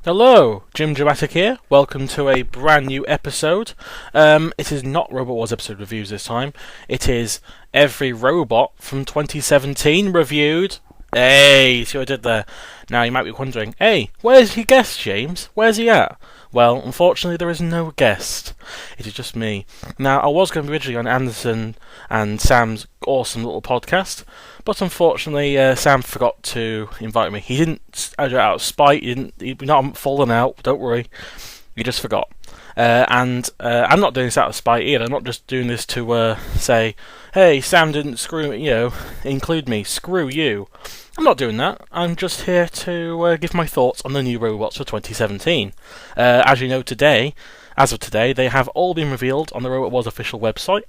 Hello, Jimjamatic here. Welcome to a brand new episode. It is not Robot Wars episode reviews this time. It is every robot from 2017 reviewed. Hey, see what I did there? Now you might be wondering, hey, where's your guest, James? Where's he at? Well, unfortunately there is no guest. It is just me. Now, I was going to be originally on Anderson and Sam's awesome little podcast, but unfortunately Sam forgot to invite me. He didn't out of spite, he'd not fallen out, don't worry. He just forgot. And I'm not doing this out of spite either. I'm not just doing this to say, hey, Sam didn't include me. Screw you. I'm not doing that. I'm just here to give my thoughts on the new robots for 2017. As you know, as of today, they have all been revealed on the Robot Wars official website.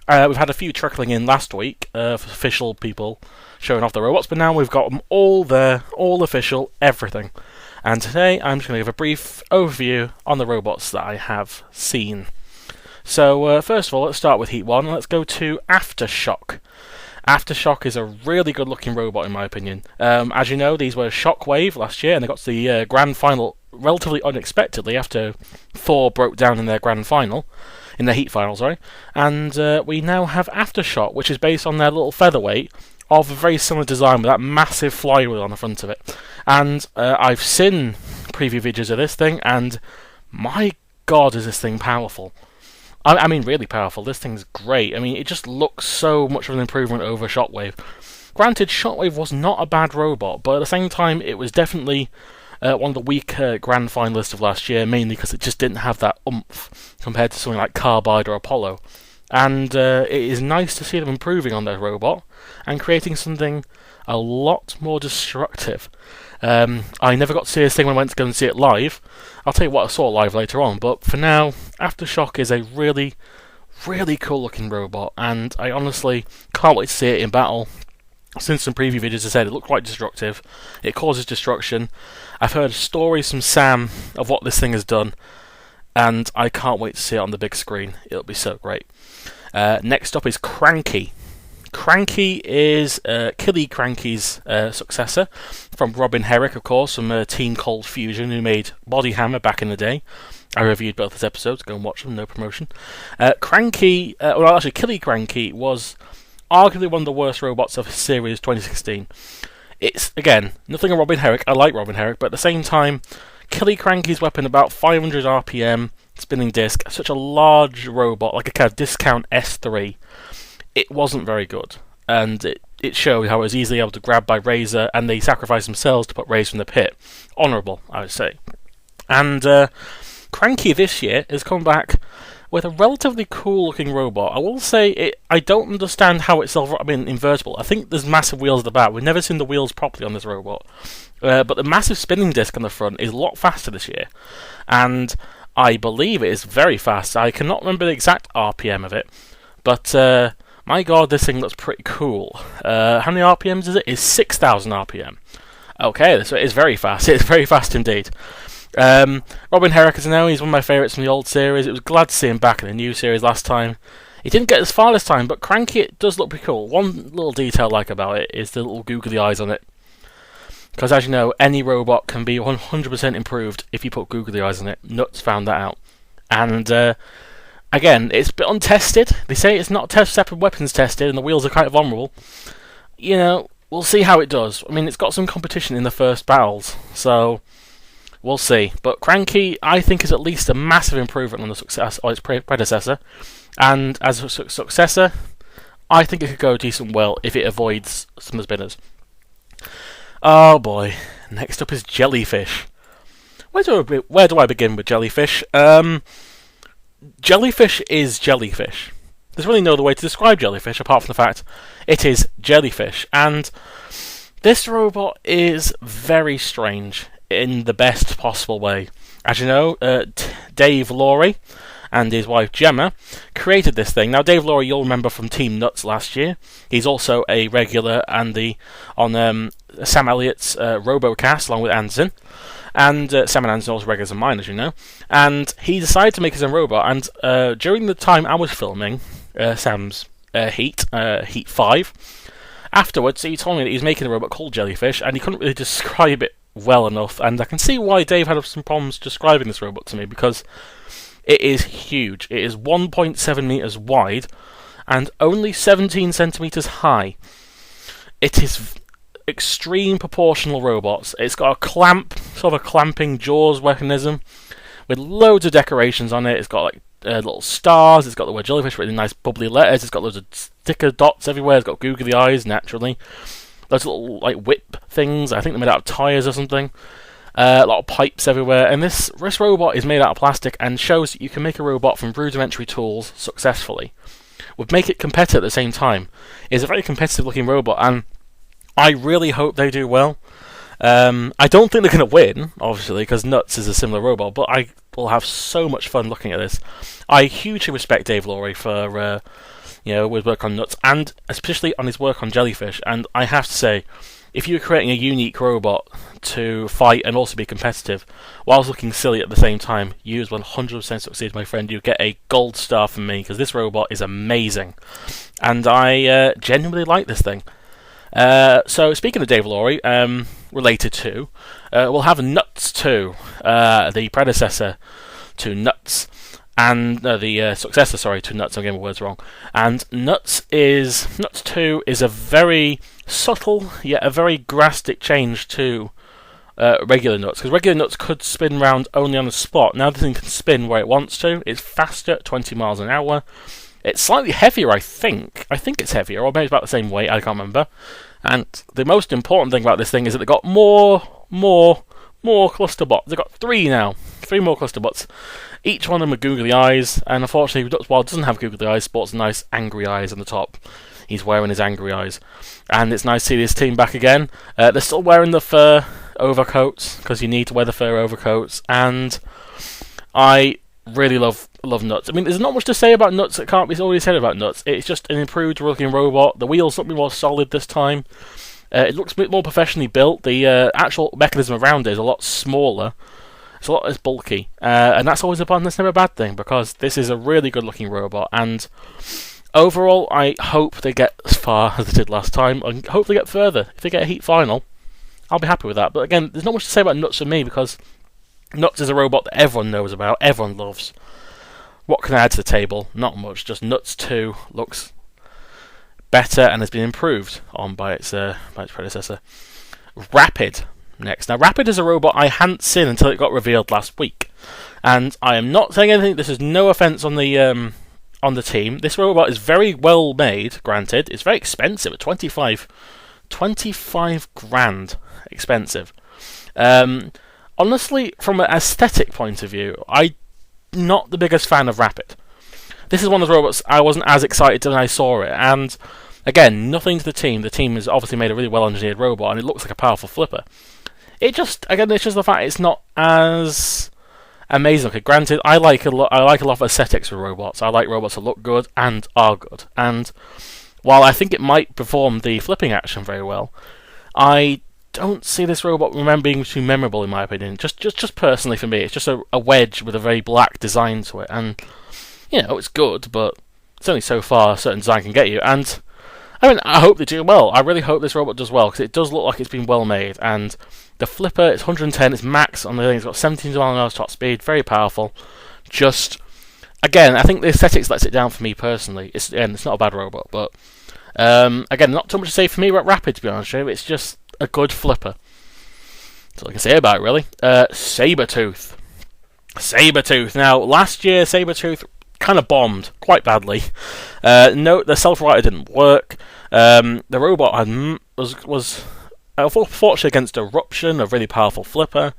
We've had a few trickling in last week for official people showing off the robots, but now we've got them all there, all official, everything. And today I'm just going to give a brief overview on the robots that I have seen. So first of all, let's start with Heat 1 and let's go to Aftershock. Aftershock is a really good looking robot in my opinion. As you know, these were Shockwave last year and they got to the grand final relatively unexpectedly after Thor broke down in their grand final. In the Heat final, sorry. And we now have Aftershock, which is based on their little featherweight of a very similar design with that massive flywheel on the front of it. And I've seen preview videos of this thing, and my god, is this thing powerful. I mean, really powerful. This thing's great. I mean, it just looks so much of an improvement over Shockwave. Granted, Shockwave was not a bad robot, but at the same time, it was definitely one of the weaker grand finalists of last year, mainly because it just didn't have that oomph compared to something like Carbide or a Polo. And it is nice to see them improving on their robot and creating something a lot more destructive. I never got to see this thing when I went to go and see it live. I'll tell you what I saw live later on, but for now, Aftershock is a really, really cool looking robot, and I honestly can't wait to see it in battle. Since some preview videos I said it looked quite destructive, it causes destruction. I've heard stories from Sam of what this thing has done, and I can't wait to see it on the big screen. It'll be so great. Next up is Cranky. Cranky is Killy Cranky's successor from Robin Herrick, of course, from Team Cold Fusion, who made Body Hammer back in the day. I reviewed both his episodes. Go and watch them, no promotion. Killy Cranky was arguably one of the worst robots of his series 2016. It's, again, nothing on Robin Herrick. I like Robin Herrick, but at the same time, Killy Cranky's weapon, about 500 RPM, spinning disc, such a large robot, like a kind of discount S3. It wasn't very good, and it showed how it was easily able to grab by Razor, and they sacrificed themselves to put Razor in the pit. Honourable, I would say. And Cranky this year has come back with a relatively cool-looking robot. I will say, I don't understand how it's invertible. I think there's massive wheels at the back. We've never seen the wheels properly on this robot. But the massive spinning disc on the front is a lot faster this year, and I believe it is very fast. I cannot remember the exact RPM of it, but my god, this thing looks pretty cool. How many RPMs is it? It's 6,000 RPM. Okay, so it is very fast. It's very fast indeed. Robin Herrick, as I know, he's one of my favourites from the old series. It was glad to see him back in the new series last time. He didn't get as far this time, but Cranky, it does look pretty cool. One little detail I like about it is the little googly eyes on it. Because as you know, any robot can be 100% improved if you put googly eyes on it. Nuts found that out. And again, it's a bit untested. They say it's not separate weapons tested, and the wheels are kind of vulnerable. You know, we'll see how it does. I mean, it's got some competition in the first battles, so we'll see. But Cranky, I think, is at least a massive improvement on the success of its predecessor. And as a successor, I think it could go decent well if it avoids some spinners. Oh boy. Next up is Jellyfish. Where do I begin with Jellyfish? Jellyfish is Jellyfish. There's really no other way to describe Jellyfish apart from the fact it is Jellyfish. And this robot is very strange in the best possible way. As you know, Dave Laurie and his wife Gemma created this thing. Now, Dave Laurie, you'll remember from Team Nuts last year. He's also a regular on Sam Elliott's RoboCast along with Anderson. And Sam and Anderson are also regulars of mine, as you know. And he decided to make his own robot. And during the time I was filming Sam's Heat 5, afterwards he told me that he was making a robot called Jellyfish, and he couldn't really describe it well enough, and I can see why Dave had some problems describing this robot to me, because it is huge. It is 1.7 meters wide and only 17 centimeters high. It is extreme proportional robots. It's got a clamp, sort of a clamping jaws mechanism with loads of decorations on it. It's got like little stars. It's got the word Jellyfish written in nice bubbly letters. It's got loads of sticker dots everywhere. It's got googly eyes, naturally. Those little like whip things. I think they're made out of tires or something. A lot of pipes everywhere. And this robot is made out of plastic and shows that you can make a robot from rudimentary tools successfully. Would make it competitive at the same time. It's a very competitive looking robot, and I really hope they do well. I don't think they're going to win, obviously, because Nuts is a similar robot, but I will have so much fun looking at this. I hugely respect Dave Laurie for his work on Nuts, and especially on his work on Jellyfish. And I have to say, if you're creating a unique robot to fight and also be competitive, whilst looking silly at the same time, you will 100% succeed, my friend. You get a gold star from me, because this robot is amazing. And I genuinely like this thing. So, speaking of Dave Laurie, related to, we'll have Nuts 2, the predecessor to Nuts, and the successor, to Nuts. I'm getting my words wrong. And Nuts 2 is a very subtle yet a very drastic change to regular Nuts, because regular Nuts could spin round only on the spot. Now this thing can spin where it wants to. It's faster at 20 miles an hour. It's slightly heavier, I think. I think it's heavier, or maybe it's about the same weight. I can't remember. And the most important thing about this thing is that they've got more cluster bots. They've got 3 now. 3 more cluster bots. Each one of them with googly eyes, and unfortunately, while it doesn't have googly eyes, sports nice angry eyes on the top. He's wearing his angry eyes. And it's nice to see this team back again. They're still wearing the fur overcoats, because you need to wear the fur overcoats. And I really love Nuts. I mean, there's not much to say about Nuts that can't be already said about Nuts. It's just an improved looking robot. The wheels look a bit more solid this time. It looks a bit more professionally built. The actual mechanism around it is a lot smaller. It's a lot less bulky. And that's always that's never a bad thing, because this is a really good looking robot. And overall, I hope they get as far as they did last time, and hope they get further. If they get a heat final, I'll be happy with that. But again, there's not much to say about Nuts for me, because Nuts is a robot that everyone knows about, everyone loves. What can I add to the table? Not much. Just Nuts 2 looks better and has been improved on by its predecessor. Rapid next. Now, Rapid is a robot I hadn't seen until it got revealed last week, and I am not saying anything. This is no offense on the team. This robot is very well made. Granted, it's very expensive at 25 grand expensive. Honestly, from an aesthetic point of view, I'm not the biggest fan of Rapid. This is one of the robots I wasn't as excited when I saw it, and again, nothing to the team. The team has obviously made a really well-engineered robot, and it looks like a powerful flipper. It's just the fact it's not as amazing. Okay, granted, I like a lot of aesthetics for robots. I like robots that look good and are good. And while I think it might perform the flipping action very well, I don't see this robot being too memorable, in my opinion. Just personally for me, it's just a wedge with a very black design to it, and it's good, but it's only so far a certain design can get you. And I mean, I hope they do well. I really hope this robot does well, because it does look like it's been well made. And the flipper, it's 110, it's max on the thing. It's got 17 miles an hour top speed, very powerful. Just again, I think the aesthetics lets it down for me personally. It's not a bad robot, but again, not too much to say for me about Rapid, to be honest with you. It's just a good flipper. That's all I can say about it, really. Sabretooth. Now, last year, Sabretooth kind of bombed quite badly. No, the self-rider didn't work. The robot was unfortunately against Eruption, a really powerful flipper.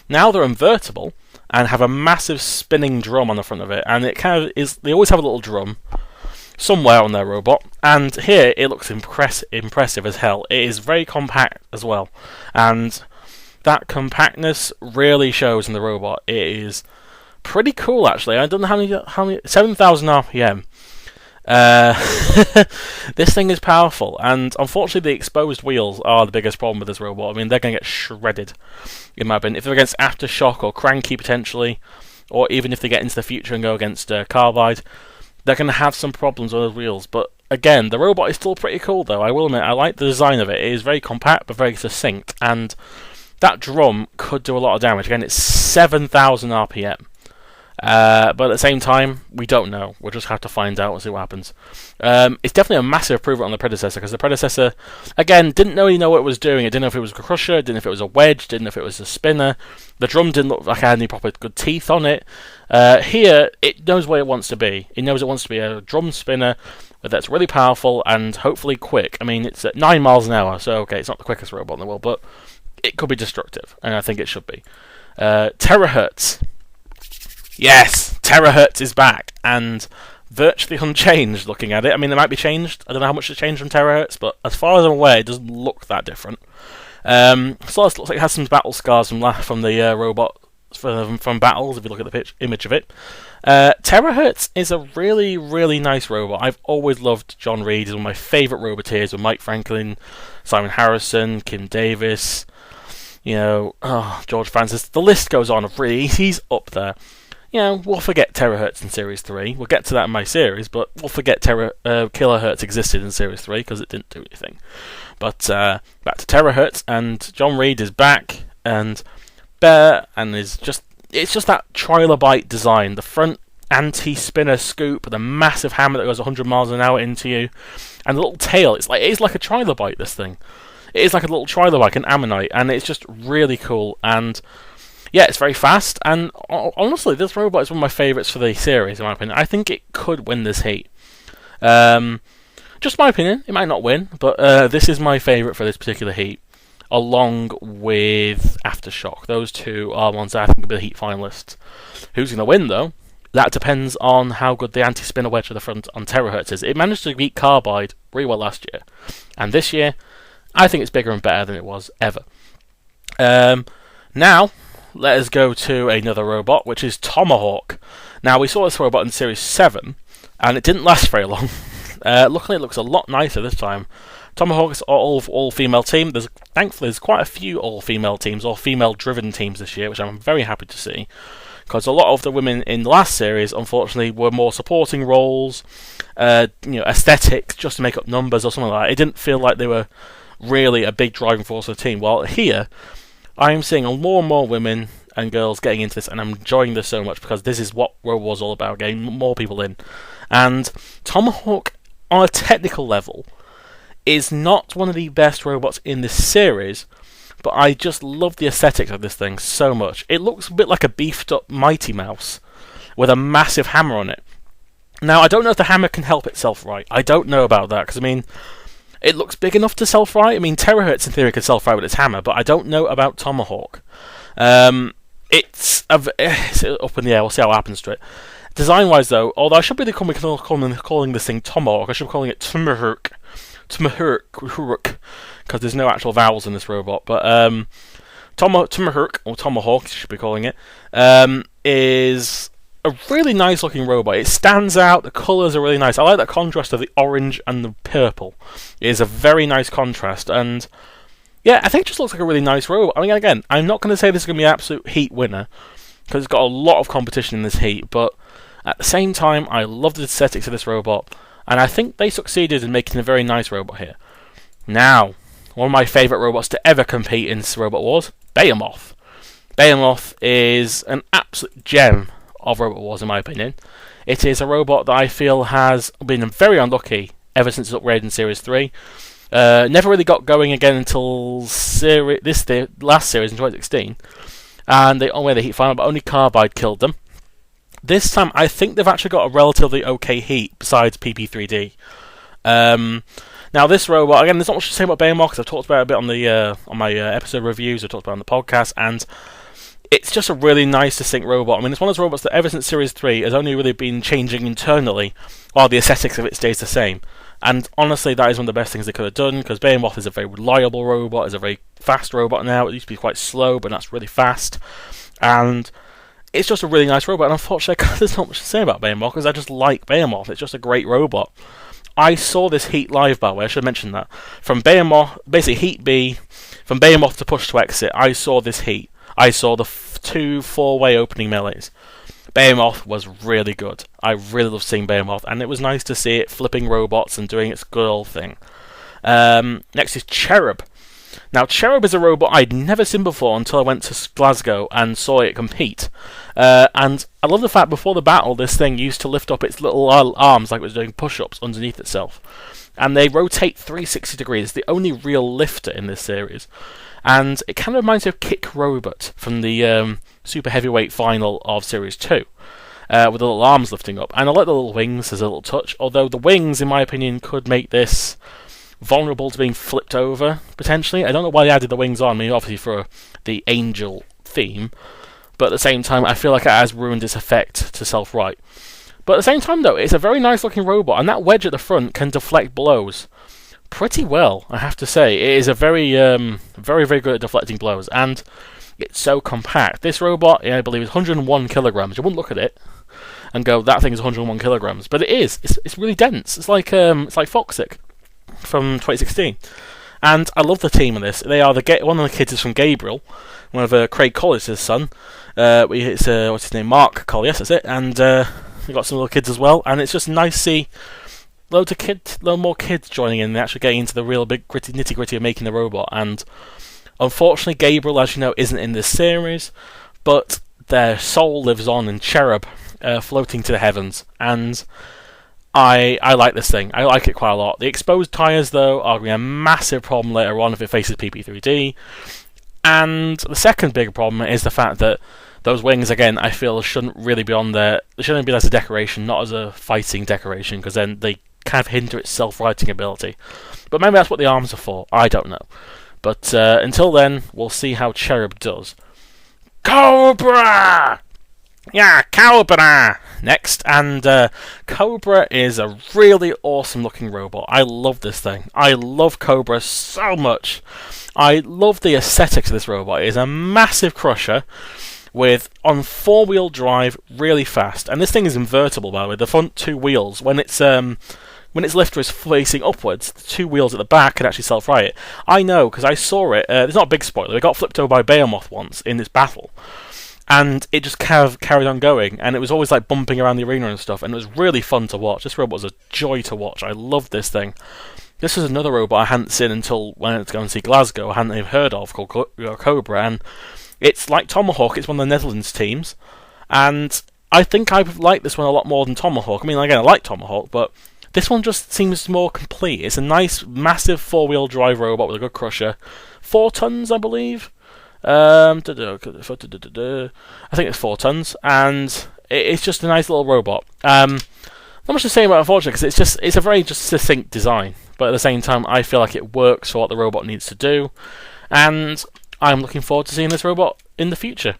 Now they're invertible and have a massive spinning drum on the front of it, and it kind of is. They always have a little drum somewhere on their robot, and here it looks impressive as hell. It is very compact as well, and that compactness really shows in the robot. It is pretty cool, actually. I don't know how many 7,000 RPM. This thing is powerful, and unfortunately the exposed wheels are the biggest problem with this robot. I mean, they're going to get shredded, in my opinion. If they're against Aftershock or Cranky, potentially, or even if they get into the future and go against Carbide, they're going to have some problems with those wheels. But again, the robot is still pretty cool, though. I will admit, I like the design of it. It is very compact, but very succinct, and that drum could do a lot of damage. Again, it's 7,000 RPM. But at the same time, we don't know. We'll just have to find out and see what happens. It's definitely a massive improvement on the predecessor, because the predecessor, again, didn't really know what it was doing. It didn't know if it was a crusher, didn't know if it was a wedge, didn't know if it was a spinner. The drum didn't look like it had any proper good teeth on it. Here, it knows what it wants to be. It knows it wants to be a drum spinner that's really powerful and hopefully quick. I mean, it's at 9 miles an hour, so okay, it's not the quickest robot in the world, but it could be destructive, and I think it should be. Terahertz. Yes, Terahertz is back, and virtually unchanged looking at it. I mean, it might be changed. I don't know how much it's changed from Terahertz, but as far as I'm aware, it doesn't look that different. So it looks like it has some battle scars from the robot from battles, if you look at the image of it. Terahertz is a really, really nice robot. I've always loved John Reed. He's one of my favourite roboteers, with Mike Franklin, Simon Harrison, Kim Davis, George Francis. The list goes on. Really, he's up there. We'll forget Terahertz in Series 3. We'll get to that in my series, but we'll forget Kilohertz existed in Series 3 because it didn't do anything. But back to Terahertz, and John Reed is back, and it's just that trilobite design. The front anti-spinner scoop, the massive hammer that goes 100 miles an hour into you, and the little tail. It is like a trilobite, this thing. It is like a little trilobite, an ammonite, and it's just really cool. And yeah, it's very fast, and honestly, this robot is one of my favourites for the series, in my opinion. I think it could win this heat. Just my opinion, it might not win, but this is my favourite for this particular heat, along with Aftershock. Those two are ones that I think will be the heat finalists. Who's going to win, though? That depends on how good the anti-spinner wedge at the front on Terahertz is. It managed to beat Carbide really well last year, and this year, I think it's bigger and better than it was ever. Now, let us go to another robot, which is Tomahawk. Now, we saw this robot in Series 7, and it didn't last very long. Luckily, it looks a lot nicer this time. Tomahawk is all-female team. Thankfully, there's quite a few all-female teams, or female-driven teams this year, which I'm very happy to see. Because a lot of the women in the last series, unfortunately, were more supporting roles, aesthetics, just to make up numbers or something like that. It didn't feel like they were really a big driving force of the team. While here, I'm seeing more and more women and girls getting into this, and I'm enjoying this so much because this is what Robo was all about, getting more people in. And Tomahawk, on a technical level, is not one of the best robots in this series, but I just love the aesthetics of this thing so much. It looks a bit like a beefed-up Mighty Mouse with a massive hammer on it. Now, I don't know if the hammer can help itself right. I don't know about that, because, it looks big enough to self-right. Terahertz in theory could self-right with its hammer, but I don't know about Tomahawk. It's up in the air. We'll see how it happens to it. Design-wise, though, although I should be calling this thing Tomahawk, I should be calling it Tomahawk, because there's no actual vowels in this robot. But Tomahawk, or Tomahawk, you should be calling it, is a really nice looking robot. It stands out, the colours are really nice. I like that contrast of the orange and the purple. It is a very nice contrast, and yeah, I think it just looks like a really nice robot. Again, I'm not going to say this is going to be an absolute heat winner, because it's got a lot of competition in this heat, but at the same time, I love the aesthetics of this robot, and I think they succeeded in making a very nice robot here. Now, one of my favourite robots to ever compete in this Robot Wars, Boma Off. Boma Off is an absolute gem of Robot Wars, in my opinion. It is a robot that I feel has been very unlucky ever since its upgrade in Series 3. Never really got going again until last series in 2016. And they went the heat final, but only Carbide killed them. This time, I think they've actually got a relatively okay heat besides Peepee 3D. Now, this robot, again, there's not much to say about Boma Off, because I've talked about it a bit on my episode reviews, I've talked about it on the podcast, and it's just a really nice, distinct robot. It's one of those robots that ever since Series 3 has only really been changing internally, while the aesthetics of it stays the same. And honestly, that is one of the best things they could have done, because Boma Off is a very reliable robot, is a very fast robot now. It used to be quite slow, but that's really fast. And it's just a really nice robot, and unfortunately, there's not much to say about Boma Off, because I just like Boma Off. It's just a great robot. I saw this heat live, by the way, I should mention that. From Boma Off, basically Heat B, from Boma Off to Push to Exit, I saw this heat. I saw the 2 4-way opening melees. Boma Off was really good. I really love seeing Boma Off, and it was nice to see it flipping robots and doing its good old thing. Next is Cherub. Now, Cherub is a robot I'd never seen before until I went to Glasgow and saw it compete. And I love the fact before the battle, this thing used to lift up its little arms like it was doing push-ups underneath itself. And they rotate 360 degrees, the only real lifter in this series. And it kind of reminds me of Kick Robot from the Super Heavyweight final of Series 2. With the little arms lifting up. And I like the little wings as a little touch, although the wings, in my opinion, could make this vulnerable to being flipped over, potentially. I don't know why they added the wings on. I mean, obviously for the angel theme, but at the same time, I feel like it has ruined its effect to self-right. But at the same time, though, it's a very nice-looking robot, and that wedge at the front can deflect blows pretty well, I have to say. It is a very, very good at deflecting blows, and it's so compact. This robot, I believe, is 101 kilograms. You wouldn't look at it and go, that thing is 101 kilograms, but it is. It's really dense. It's like Foxsick from 2016, and I love the team of this. They are one of the kids is from Gabriel, one of Craig Colliers' son. It's what's his name, Mark Colliers, that's it. And we got some little kids as well, and it's just nice to see loads more kids joining in and actually getting into the real big nitty gritty of making the robot. And unfortunately, Gabriel, as you know, isn't in this series, but their soul lives on in Cherub, floating to the heavens, and I like this thing. I like it quite a lot. The exposed tyres, though, are going to be a massive problem later on if it faces Peepee 3D. And the second big problem is the fact that those wings, again, I feel shouldn't really be on there. They shouldn't be as a decoration, not as a fighting decoration, because then they kind of hinder its self-righting ability. But maybe that's what the arms are for. I don't know. But until then, we'll see how Cherub does. Cobra! Yeah, Cobra! Next, and Cobra is a really awesome looking robot. I love this thing. I love Cobra so much. I love the aesthetics of this robot. It is a massive crusher on 4-wheel drive, really fast. And this thing is invertible, by the way. The front two wheels, when its lifter is facing upwards, the two wheels at the back can actually self-right it. I know, because I saw it. It's not a big spoiler. It got flipped over by Boma Off once in this battle. And it just carried on going, and it was always like bumping around the arena and stuff, and it was really fun to watch. This robot was a joy to watch. I loved this thing. This was another robot I hadn't seen until when I went to go and see Glasgow. I hadn't even heard of, called Cobra, and it's like Tomahawk. It's one of the Netherlands teams, and I think I like this one a lot more than Tomahawk. I mean, again, I like Tomahawk, but this one just seems more complete. It's a nice, massive 4-wheel drive robot with a good crusher. 4 tons, I believe. I think it's 4 tons, and it's just a nice little robot. Not much to say about it, unfortunately, because it's a very just succinct design, but at the same time, I feel like it works for what the robot needs to do, and I'm looking forward to seeing this robot in the future.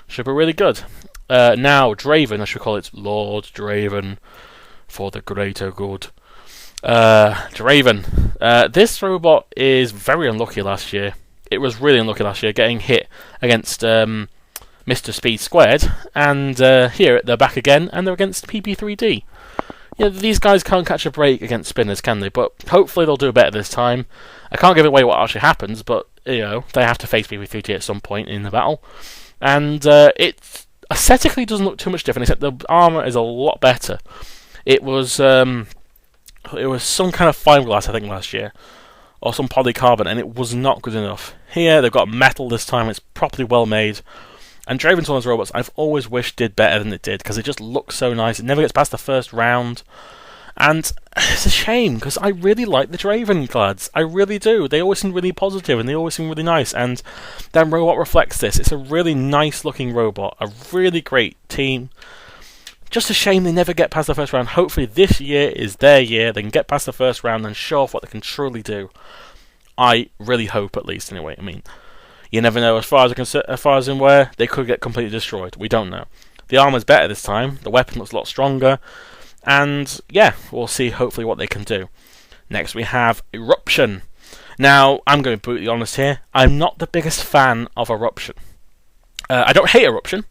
Should be really good. Now, Draven, I should call it Lord Draven, for the greater good. Draven. This robot is very unlucky last year. It was really unlucky last year, getting hit against Mr. Speed Squared, and here they're back again, and they're against Peepee 3D. Yeah, these guys can't catch a break against spinners, can they? But hopefully they'll do better this time. I can't give away what actually happens, but they have to face Peepee 3D at some point in the battle, and it aesthetically doesn't look too much different, except the armor is a lot better. It was some kind of fiberglass, I think, last year, or some polycarbonate, and it was not good enough. Here, they've got metal this time, it's properly well made, and Draven's one of those robots I've always wished did better than it did, because it just looks so nice. It never gets past the first round, and it's a shame, because I really like the Draven lads. I really do. They always seem really positive, and they always seem really nice, and their robot reflects this. It's a really nice looking robot, a really great team. Just a shame they never get past the first round. Hopefully this year is their year. They can get past the first round and show off what they can truly do. I really hope, at least, anyway. I mean, you never know. As far as in where they could get completely destroyed. We don't know. The armor's better this time. The weapon looks a lot stronger. And, yeah, we'll see, hopefully, what they can do. Next, we have Eruption. Now, I'm going to be brutally honest here. I'm not the biggest fan of Eruption. I don't hate Eruption.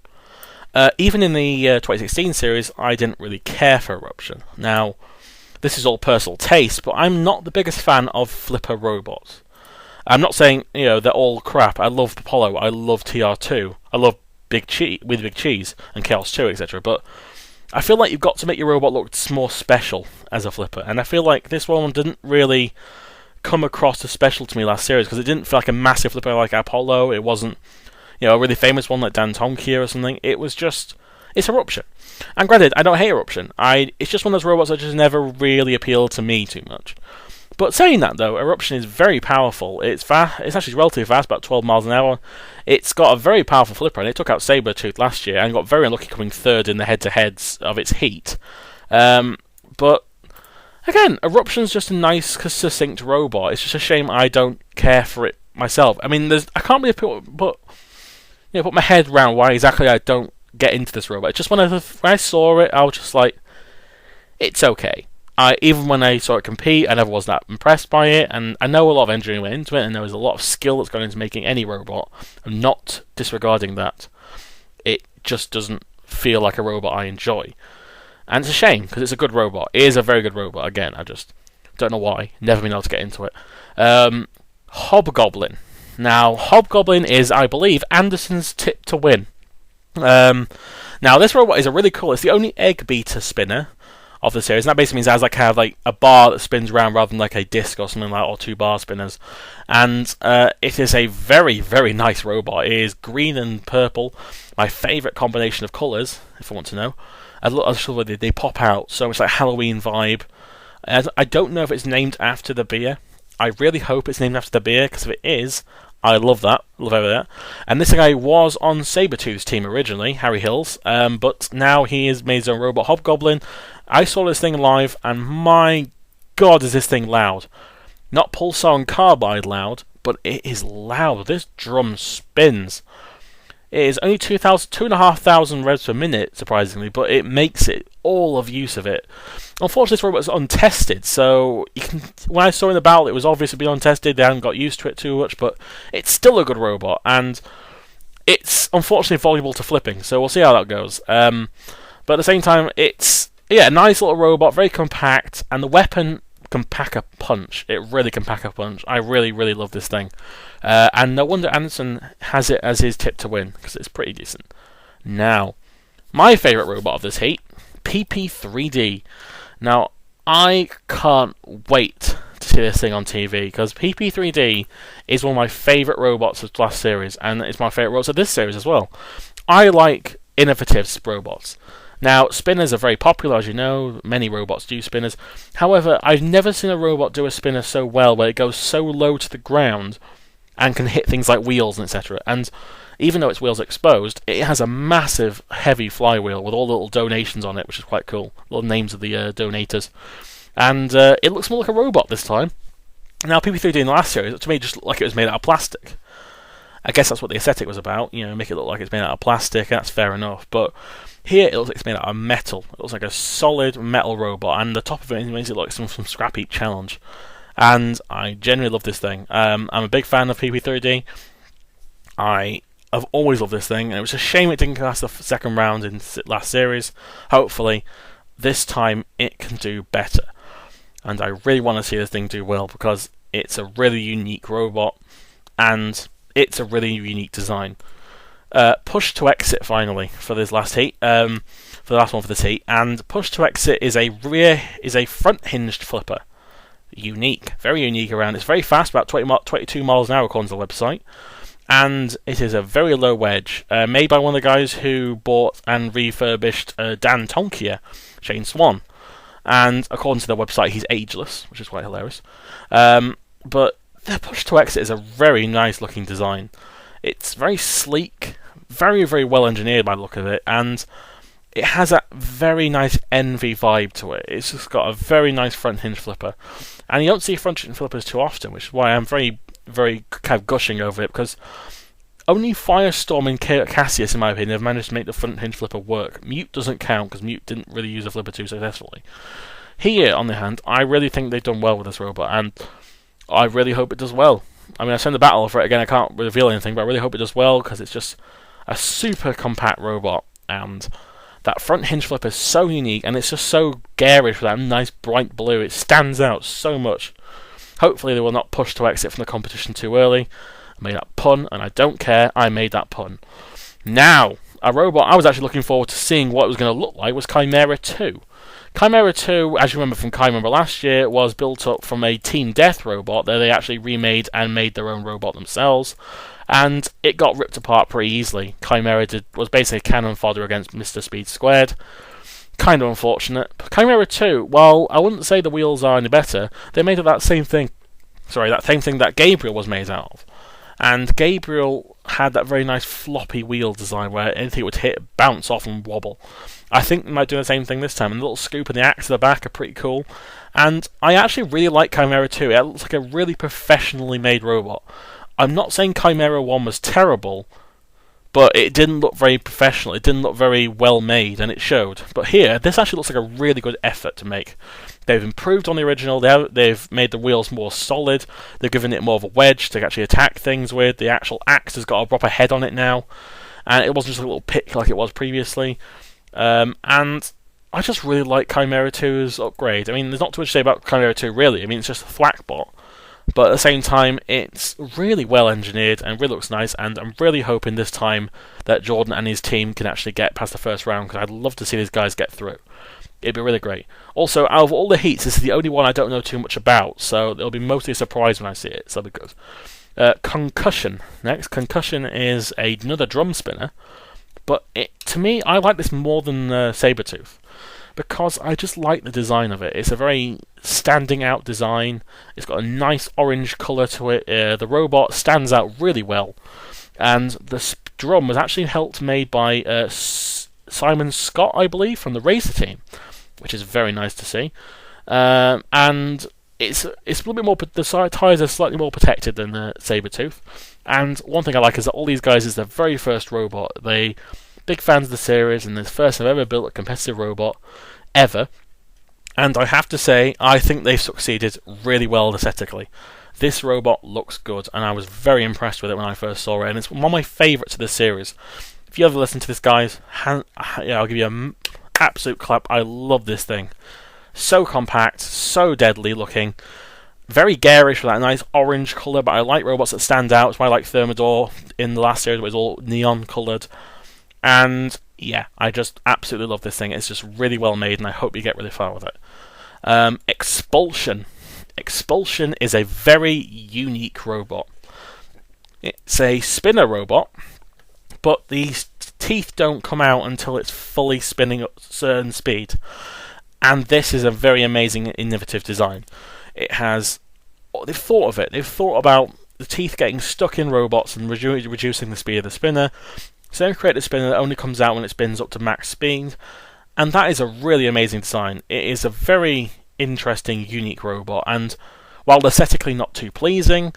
Even in the 2016 series, I didn't really care for Eruption. Now, this is all personal taste, but I'm not the biggest fan of flipper robots. I'm not saying, they're all crap. I love Polo, I love TR2, I love Big Cheese, and Chaos 2, etc. But I feel like you've got to make your robot look more special as a flipper, and I feel like this one didn't really come across as special to me last series, because it didn't feel like a massive flipper like Apollo. It wasn't, a really famous one like Dan Tonkia or something. It was just, it's Eruption. And granted, I don't hate Eruption. It's just one of those robots that just never really appealed to me too much. But saying that though, Eruption is very powerful. It's fast. It's actually relatively fast, about 12 miles an hour. It's got a very powerful flipper, and it took out Sabretooth last year and got very unlucky coming third in the head-to-heads of its heat. But again, Eruption's just a nice, succinct robot. It's just a shame I don't care for it myself. I mean, I can't really put my head around why exactly I don't get into this robot. It's just when I saw it, I was just like, it's okay. Even when I saw it compete, I never was that impressed by it, and I know a lot of engineering went into it, and there was a lot of skill that's gone into making any robot. I'm not disregarding that. It just doesn't feel like a robot I enjoy. And it's a shame, because it's a good robot. It is a very good robot. Again, I just don't know why. Never been able to get into it. Hobgoblin. Now, Hobgoblin is, I believe, Anderson's tip to win. Now, this robot is a really cool... It's the only egg beater spinner of the series, and that basically means it has like a bar that spins around rather than like a disc or something like that, or 2 bar spinners. And it is a very, very nice robot. It is green and purple, my favourite combination of colours, if I want to know. I love the way they pop out, so it's like Halloween vibe. I don't know if it's named after the beer. I really hope it's named after the beer, because if it is, I love that. Love over that. And this guy was on Sabretooth's team originally, Harry Hills, but now he has made his own robot, Hobgoblin. I saw this thing live, and my god, is this thing loud. Not Pulsar and Carbide loud, but it is loud. This drum spins. It is only 2,500 revs per minute, surprisingly, but it makes it all of use of it. Unfortunately, this robot is untested, so when I saw it in the battle, it was obviously been untested. They hadn't got used to it too much, but it's still a good robot, and it's unfortunately vulnerable to flipping, so we'll see how that goes. But at the same time, it's a nice little robot, very compact, and the weapon can pack a punch. It really can pack a punch. I really, really love this thing. And no wonder Anderson has it as his tip to win, because it's pretty decent. Now, my favourite robot of this heat, Peepee 3D. Now, I can't wait to see this thing on TV, because Peepee 3D is one of my favourite robots of last series, and it's my favourite robots of this series as well. I like innovative robots. Now, spinners are very popular, as you know. Many robots do spinners. However, I've never seen a robot do a spinner so well, where it goes so low to the ground and can hit things like wheels and etc. And even though its wheels are exposed, it has a massive, heavy flywheel with all the little donations on it, which is quite cool. Little names of the donators. And it looks more like a robot this time. Now, Peepee 3D in the last series, to me, just looked like it was made out of plastic. I guess that's what the aesthetic was about, make it look like it's made out of plastic. That's fair enough. But here, it looks like it's made out of metal. It looks like a solid metal robot, and the top of it makes it look like some Scrap Heap challenge. And I genuinely love this thing. I'm a big fan of Peepee 3D. I have always loved this thing, and it was a shame it didn't pass the second round in last series. Hopefully, this time it can do better. And I really want to see this thing do well, because it's a really unique robot, and it's a really unique design. Push to exit finally for this last heat, for the last one for this heat, and push to exit is a front hinged flipper. Unique, very unique around. It's very fast, about 22 miles an hour according to the website, and it is a very low wedge, made by one of the guys who bought and refurbished Dan Tonkia, Shane Swan, and according to their website, he's ageless, which is quite hilarious. But the push to exit is a very nice looking design. It's very sleek, very, very well engineered by the look of it, and it has that very nice Envy vibe to it. It's just got a very nice front hinge flipper. And you don't see front hinge flippers too often, which is why I'm very, very kind of gushing over it, because only Firestorm and Cassius, in my opinion, have managed to make the front hinge flipper work. Mute doesn't count, because Mute didn't really use a flipper too successfully. Here, on the other hand, I really think they've done well with this robot, and I really hope it does well. I mean, I've seen the battle for it again, I can't reveal anything, but I really hope it does well, because it's just a super compact robot, and that front hinge flipper is so unique, and it's just so garish with that nice bright blue. It stands out so much. Hopefully they will not push to exit from the competition too early. I made that pun, and I don't care, I made that pun. Now, a robot I was actually looking forward to seeing what it was going to look like was Chimera 2. Chimera 2, as you remember from Chimera last year, was built up from a Team Death robot that they actually remade and made their own robot themselves, and it got ripped apart pretty easily. Chimera was basically cannon fodder against Mr. Speed Squared. Kind of unfortunate. But Chimera 2, while I wouldn't say the wheels are any better, they made that same thing that Gabriel was made out of. And Gabriel had that very nice floppy wheel design where anything would hit, bounce off and wobble. I think they might do the same thing this time, and the little scoop and the axe at the back are pretty cool. And I actually really like Chimera 2. It looks like a really professionally made robot. I'm not saying Chimera 1 was terrible, but it didn't look very professional, it didn't look very well made, and it showed. But here, this actually looks like a really good effort to make. They've improved on the original, they've made the wheels more solid, they've given it more of a wedge to actually attack things with, the actual axe has got a proper head on it now, and it wasn't just a little pick like it was previously. And I just really like Chimera 2's upgrade. I mean, there's not too much to say about Chimera 2 really, I mean, it's just a thwackbot. But at the same time, it's really well engineered and really looks nice, and I'm really hoping this time that Jordan and his team can actually get past the first round, because I'd love to see these guys get through. It'd be really great. Also, out of all the heats, this is the only one I don't know too much about, so it'll be mostly a surprise when I see it, so that'll be good. Concussion. Next, Concussion is another drum spinner, but to me, I like this more than Sabretooth, because I just like the design of it. It's a very standing out design. It's got a nice orange colour to it. The robot stands out really well. And the drum was actually helped made by Simon Scott, I believe, from the Racer team, which is very nice to see. And it's a little bit more. The tyres are slightly more protected than the Sabretooth. And one thing I like is that all these guys is their very first robot. They big fans of the series, and the first I've ever built a competitive robot ever. And I have to say, I think they've succeeded really well aesthetically. This robot looks good, and I was very impressed with it when I first saw it, and it's one of my favourites of this series. If you ever listen to this, guys, I'll give you an absolute clap. I love this thing. So compact, so deadly looking, very garish with that nice orange colour, but I like robots that stand out. It's why I like Thermidor in the last series, where it's all neon coloured. And yeah, I just absolutely love this thing. It's just really well made, and I hope you get really far with it. Expulsion. Expulsion is a very unique robot. It's a spinner robot, but the teeth don't come out until it's fully spinning at a certain speed. And this is a very amazing, innovative design. It has... They've thought of it. They've thought about the teeth getting stuck in robots and reducing the speed of the spinner. So they've created a spinner that only comes out when it spins up to max speed. And that is a really amazing design. It is a very interesting, unique robot. And while aesthetically not too pleasing,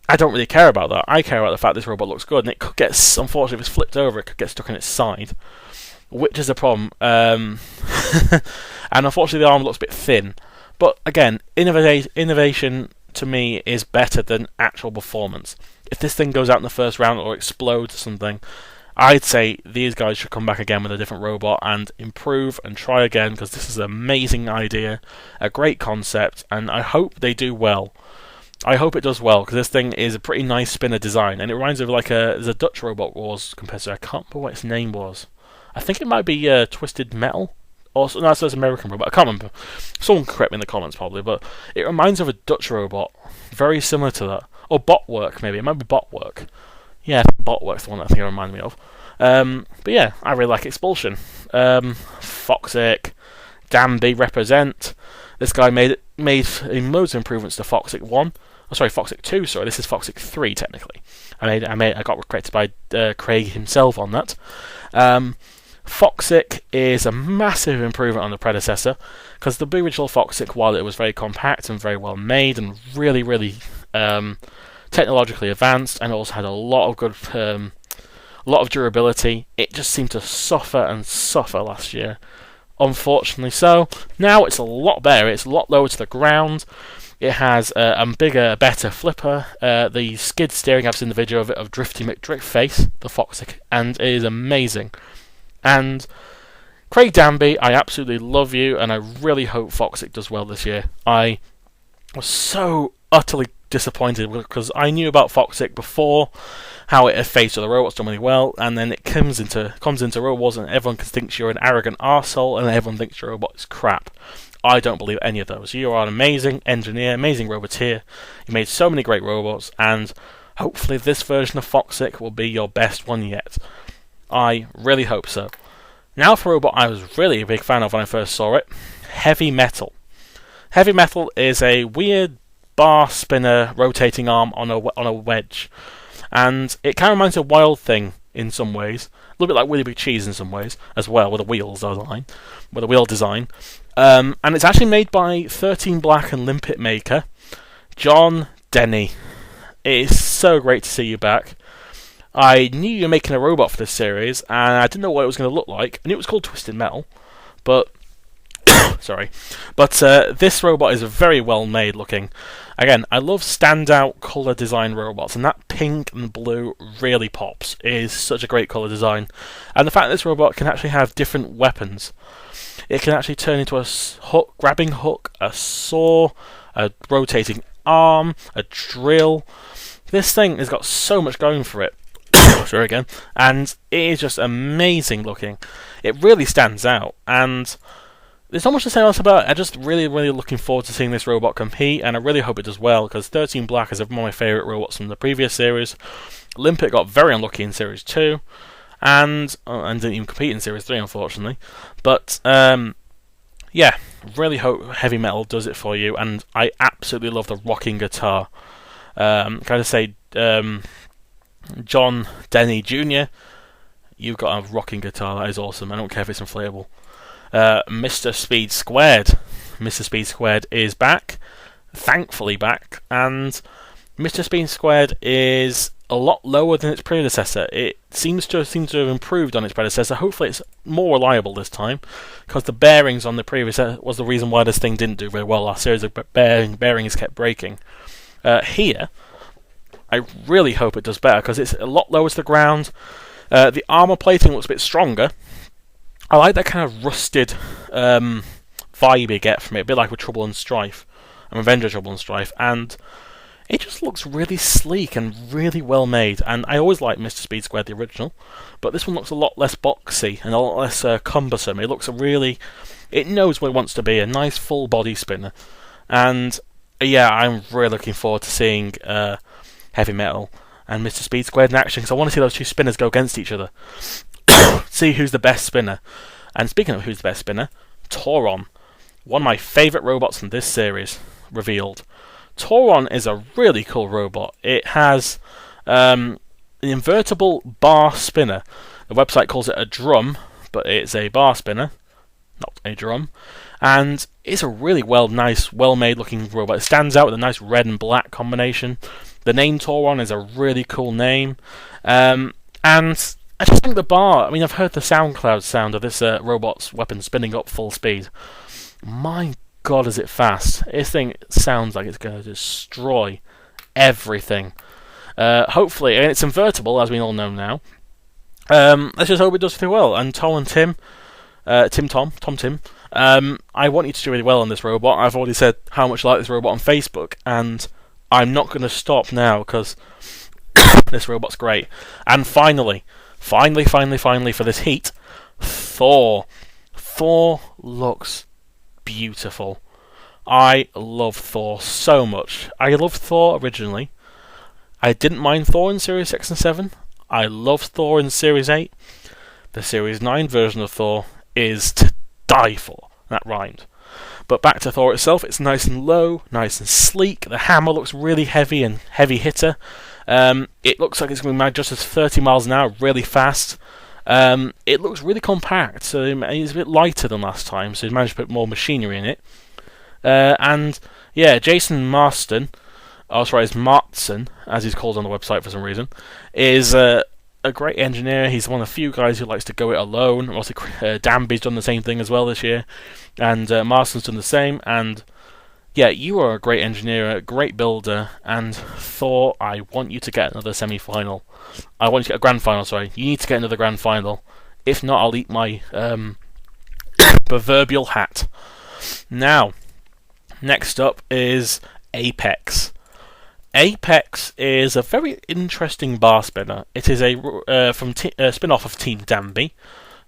I don't really care about that. I care about the fact this robot looks good. And it could get, unfortunately, if it's flipped over, it could get stuck in its side, which is a problem. And unfortunately, the arm looks a bit thin. But again, innovation to me is better than actual performance. If this thing goes out in the first round or explodes or something, I'd say these guys should come back again with a different robot and improve and try again, because this is an amazing idea, a great concept, and I hope they do well. I hope it does well, because this thing is a pretty nice spinner design, and it reminds me of there's a Dutch Robot Wars competitor. I can't remember what its name was. I think it might be Twisted Metal. Or, no, it's an American robot. I can't remember. Someone can correct me in the comments probably, but it reminds me of a Dutch robot, very similar to that. Or Botwork, maybe. It might be Botwork. Yeah, Botwork's the one that I think it reminded me of. But yeah, I really like Expulsion. Foxsick, Danby represent. This guy made loads of improvements to Foxsick 1. Oh, sorry, Foxsick 2. Sorry, this is Foxsick 3 technically. I got corrected by Craig himself on that. Foxsick is a massive improvement on the predecessor, because the original Foxsick, while it was very compact and very well made and really, really technologically advanced, and also had a lot of good, a lot of durability, it just seemed to suffer and suffer last year. Unfortunately so. Now it's a lot better. It's a lot lower to the ground. It has a bigger, better flipper. The skid steering, I've seen the video of it, of Drifty McDriftface, the Foxsick, and it is amazing. And Craig Danby, I absolutely love you, and I really hope Foxsick does well this year. I was so utterly disappointed because I knew about Foxsick before, how it faced other robots done really well, and then it comes into robots and everyone thinks you're an arrogant arsehole and everyone thinks your robot is crap. I don't believe any of those. You are an amazing engineer, amazing roboteer. You made so many great robots, and hopefully this version of Foxsick will be your best one yet. I really hope so. Now for a robot I was really a big fan of when I first saw it, Heavy Metal. Heavy Metal is a weird bar spinner rotating arm on a wedge, and it kind of reminds me of Wild Thing in some ways, a little bit like Willy Big Cheese in some ways as well, with a wheel design. And it's actually made by 13 Black and Limpet maker John Denny. It is so great to see you back. I knew you were making a robot for this series, and I didn't know what it was going to look like. I knew it was called Twisted Metal, but this robot is very well made looking. Again, I love standout colour design robots, and that pink and blue really pops. It is such a great colour design. And the fact that this robot can actually have different weapons. It can actually turn into a grabbing hook, a saw, a rotating arm, a drill. This thing has got so much going for it. Sorry again. And it is just amazing looking. It really stands out, and there's not much to say else about it. I'm just really, really looking forward to seeing this robot compete, and I really hope it does well, because 13 Black is one of my favourite robots from the previous series. Limpet got very unlucky in Series 2, and didn't even compete in Series 3, unfortunately. But, yeah, really hope Heavy Metal does it for you, and I absolutely love the rocking guitar. Can I just say, John Denny Jr., you've got a rocking guitar, that is awesome. I don't care if it's inflatable. Mr. Speed Squared. Mr. Speed Squared is back, thankfully back, and Mr. Speed Squared is a lot lower than its predecessor. It seems to have improved on its predecessor. Hopefully it's more reliable this time, because the bearings on the previous was the reason why this thing didn't do very well last series. The bearings kept breaking. Here, I really hope it does better, because it's a lot lower to the ground. The armour plating looks a bit stronger. I like that kind of rusted vibe you get from it, a bit like with Trouble and Strife, and Avenger Trouble and Strife, and it just looks really sleek and really well made. And I always liked Mr. Speed Squared, the original, but this one looks a lot less boxy and a lot less cumbersome. It looks it knows what it wants to be, a nice full body spinner. And yeah, I'm really looking forward to seeing Heavy Metal and Mr. Speed Squared in action, because I want to see those two spinners go against each other. See who's the best spinner. And speaking of who's the best spinner, Tauron, one of my favourite robots in this series, revealed. Tauron is a really cool robot. It has an invertible bar spinner. The website calls it a drum, but it's a bar spinner, not a drum. And it's a really well-made looking robot. It stands out with a nice red and black combination. The name Tauron is a really cool name. And I just think the bar, I've heard the SoundCloud sound of this robot's weapon spinning up full speed. My god, is it fast. This thing sounds like it's going to destroy everything. Hopefully, and it's invertible, as we all know now. Let's just hope it does pretty well. And Tom and Tim, Tim, I want you to do really well on this robot. I've already said how much I like this robot on Facebook, and I'm not going to stop now, because this robot's great. And finally for this heat, Thor. Thor looks beautiful. I love Thor so much. I loved Thor originally. I didn't mind Thor in Series 6 and 7. I loved Thor in Series 8. The Series 9 version of Thor is to die for. That rhymed. But back to Thor itself, it's nice and low, nice and sleek. The hammer looks really heavy and heavy hitter. It looks like it's going to be just as 30 miles an hour, really fast. It looks really compact, so it's a bit lighter than last time, so he's managed to put more machinery in it. And yeah, Jason Marston, it's Martson, as he's called on the website for some reason, is a great engineer. He's one of the few guys who likes to go it alone. Also, Danby's done the same thing as well this year, and Marston's done the same. And yeah, you are a great engineer, a great builder, and Thor, I want you to get another semi-final. I want you to get a grand final, sorry. You need to get another grand final. If not, I'll eat my proverbial hat. Now, next up is Apex. Apex is a very interesting bar spinner. It is a spin-off of Team Danby,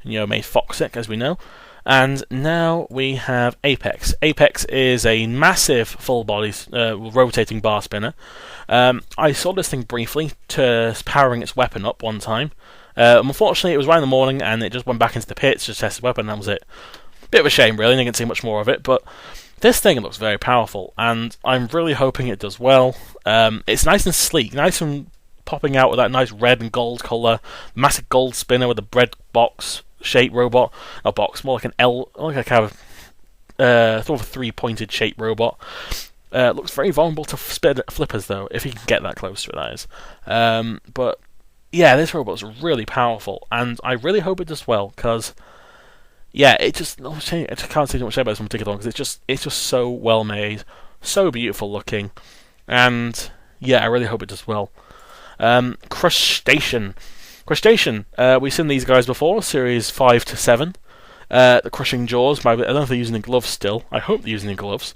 made Foxsick, as we know. And now we have Apex. Apex is a massive full-body rotating bar spinner. I saw this thing briefly powering its weapon up one time. Unfortunately, it was right in the morning, and it just went back into the pits, just tested the weapon, and that was it. Bit of a shame, really. I didn't see much more of it, but this thing looks very powerful, and I'm really hoping it does well. It's nice and sleek, nice and popping out with that nice red and gold colour, massive gold spinner with a bread box shaped robot. Not box, more like an L, like a kind of sort of a three-pointed shaped robot. Looks very vulnerable to flippers, though, if you can get that close to it, that is. But yeah, this robot's really powerful, and I really hope it does well, because yeah, I just can't say too much about this one particular one, because it's just so well made, so beautiful looking, and yeah, I really hope it does well. Crustacean. We've seen these guys before, series 5 to 7. The crushing jaws. I don't know if they're using the gloves still. I hope they're using the gloves.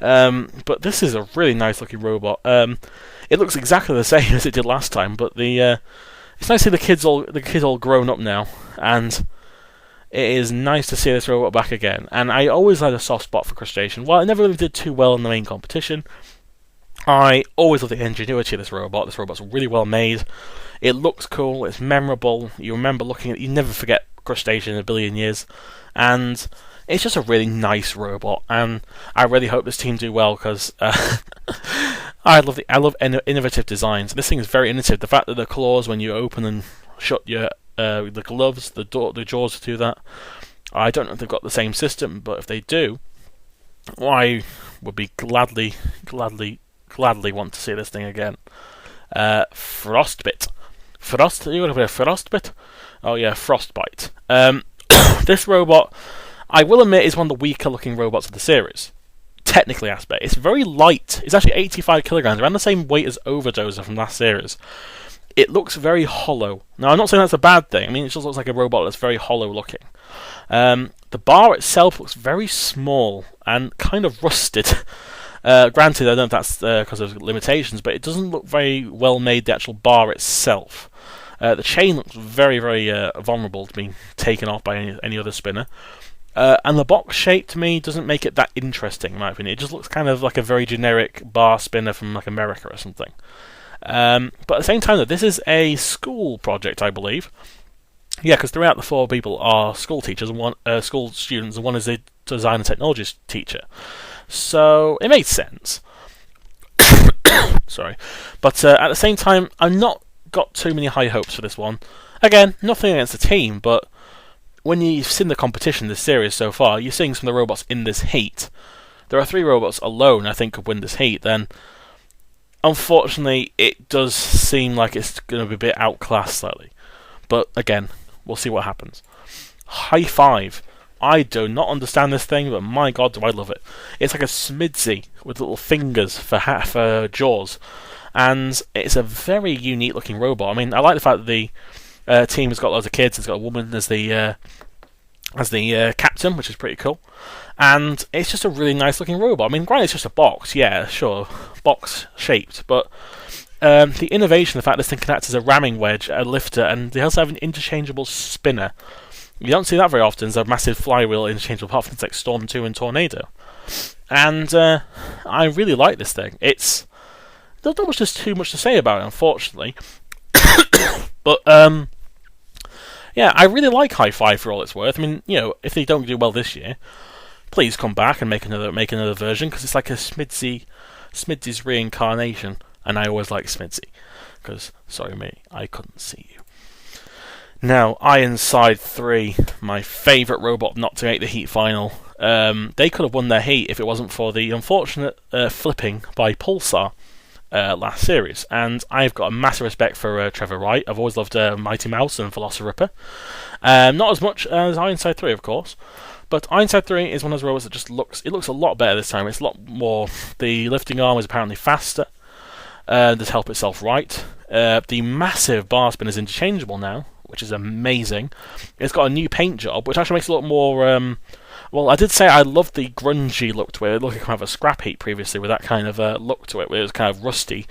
But this is a really nice looking robot. It looks exactly the same as it did last time, but it's nice to see the kids all grown up now, and it is nice to see this robot back again. And I always had a soft spot for Crustacean. While it never really did too well in the main competition, I always love the ingenuity of this robot. This robot's really well made. It looks cool. It's memorable. You remember looking at it. You never forget Crustacean in a billion years. And it's just a really nice robot. And I really hope this team do well, because I love innovative designs. This thing is very innovative. The fact that the claws, when you open and shut the gloves, the jaws to do that. I don't know if they've got the same system, but if they do, I would be gladly want to see this thing again. Frostbite. You want to play Frostbite? Oh yeah, Frostbite. This robot, I will admit, is one of the weaker looking robots of the series. Technically aspect. It's very light. It's actually 85 kilograms, around the same weight as Overdoser from last series. It looks very hollow. Now, I'm not saying that's a bad thing. I mean, it just looks like a robot that's very hollow looking. The bar itself looks very small and kind of rusted. Granted, I don't know if that's because of limitations, but it doesn't look very well made, the actual bar itself. The chain looks very, very vulnerable to being taken off by any other spinner. And the box shape, to me, doesn't make it that interesting, in my opinion. It just looks kind of like a very generic bar spinner from like America or something. But at the same time, though, this is a school project, I believe. Yeah, because throughout the 4 people are school teachers and one school students, and one is a design and technology teacher. So it made sense. Sorry, but at the same time, I've not got too many high hopes for this one. Again, nothing against the team, but when you've seen the competition this series so far, you're seeing some of the robots in this heat. There are 3 robots alone, I think, could win this heat. Then, unfortunately, it does seem like it's going to be a bit outclassed slightly. But again, we'll see what happens. High Five. I do not understand this thing, but my god, do I love it. It's like a Smidsy with little fingers for jaws. And it's a very unique looking robot. I mean, I like the fact that the team has got loads of kids. It's got a woman as the captain, which is pretty cool. And it's just a really nice looking robot. I mean, granted, it's just a box. Yeah, sure, box shaped. But the innovation, the fact this thing can act as a ramming wedge, a lifter, and they also have an interchangeable spinner. You don't see that very often. There's a massive flywheel interchangeable, apart from things like Storm 2 and Tornado. And I really like this thing. There's not too much to say about it, unfortunately. But yeah, I really like High Five for all it's worth. I mean, if they don't do well this year, please come back and make another version, because it's like a Smidsy's reincarnation, and I always like Smidsy, because sorry me, I couldn't see you. Now, Ironside 3, my favourite robot not to make the heat final. They could have won their heat if it wasn't for the unfortunate flipping by Pulsar last series. And I've got a massive respect for Trevor Wright. I've always loved Mighty Mouse and Velociraptor. Not as much as Ironside 3, of course. But Ironside 3 is one of those robots that just looks a lot better this time. It's a lot more... The lifting arm is apparently faster. Does help itself right. The massive bar spin is interchangeable now, which is amazing. It's got a new paint job, which actually makes it a lot more... well, I did say I loved the grungy look to it. It looked like kind of a scrap heap previously with that kind of look to it, where it was kind of rusty.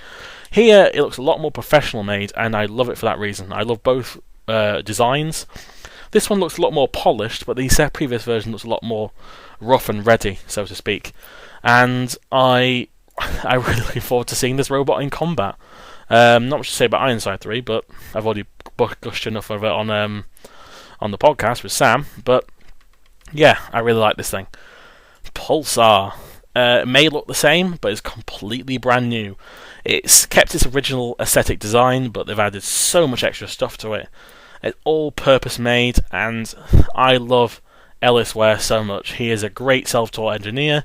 Here, it looks a lot more professional made, and I love it for that reason. I love both designs. This one looks a lot more polished, but the previous version looks a lot more rough and ready, so to speak. And I'm really looking forward to seeing this robot in combat. Not much to say about Ironside 3, but I've already gushed enough of it on the podcast with Sam. But yeah, I really like this thing. Pulsar. It may look the same, but it's completely brand new. It's kept its original aesthetic design, but they've added so much extra stuff to it. It's all purpose made, and I love Ellis Ware so much. He is a great self-taught engineer.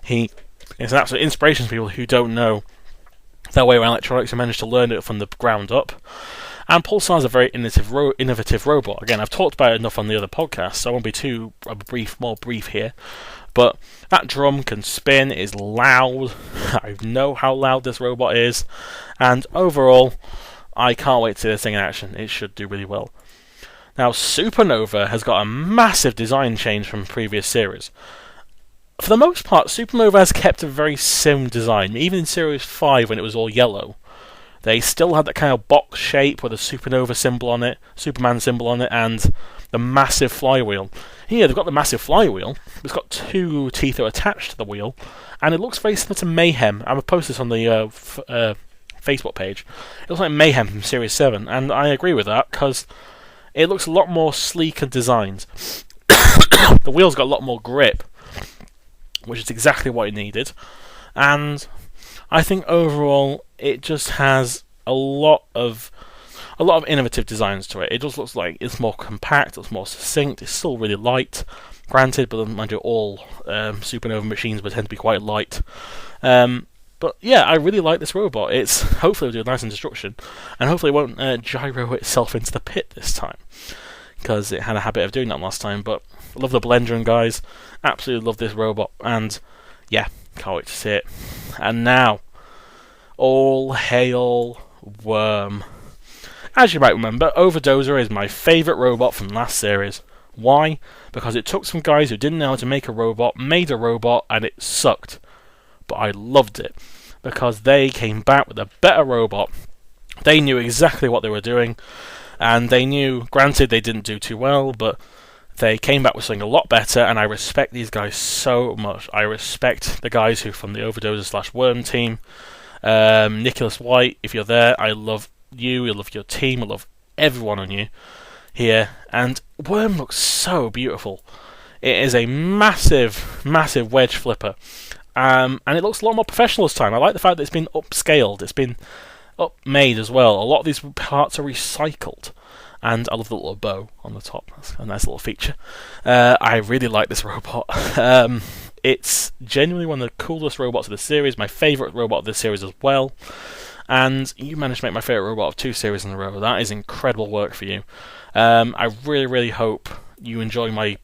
He is an absolute inspiration to people who don't know their way around electronics and managed to learn it from the ground up. And Pulsar is a very innovative robot. Again, I've talked about it enough on the other podcasts, so I won't be too more brief here. But that drum can spin, it is loud. I know how loud this robot is. And overall, I can't wait to see this thing in action. It should do really well. Now, Supernova has got a massive design change from previous series. For the most part, Supernova has kept a very sim design. Even in Series 5, when it was all yellow, they still had that kind of box shape with a Supernova symbol on it, Superman symbol on it, and the massive flywheel. Here, they've got the massive flywheel. It's got two teeth that are attached to the wheel, and it looks very similar to Mayhem. I'm going to post this on the Facebook page. It looks like Mayhem from Series 7, and I agree with that, because it looks a lot more sleek and designed. The wheel's got a lot more grip, which is exactly what it needed, and I think overall it just has a lot of innovative designs to it. It just looks like it's more compact, it's more succinct, it's still really light. Granted, but mind you, all Supernova machines would tend to be quite light. But yeah, I really like this robot. It's hopefully it'll do a nice indestruction, and hopefully it won't gyro itself into the pit this time, because it had a habit of doing that last time. But I love the Blender guys, absolutely love this robot, and yeah, can't wait to see it. And now, all hail Wyrm. As you might remember, Overdozer is my favourite robot from last series. Why? Because it took some guys who didn't know how to make a robot, made a robot, and it sucked. But I loved it, because they came back with a better robot. They knew exactly what they were doing, and they knew, granted they didn't do too well, but they came back with something a lot better, and I respect these guys so much. I respect the guys who from the Overdozer/Wyrm team. Nicholas White, if you're there, I love you, I love your team, I love everyone on you here, and Wyrm looks so beautiful. It is a massive, massive wedge flipper, and it looks a lot more professional this time. I like the fact that it's been upscaled, it's been upmade as well. A lot of these parts are recycled, and I love the little bow on the top. That's a nice little feature. I really like this robot. It's genuinely one of the coolest robots of the series, my favourite robot of this series as well. And you managed to make my favourite robot of 2 series in a row. That is incredible work for you. I really, really hope you enjoy my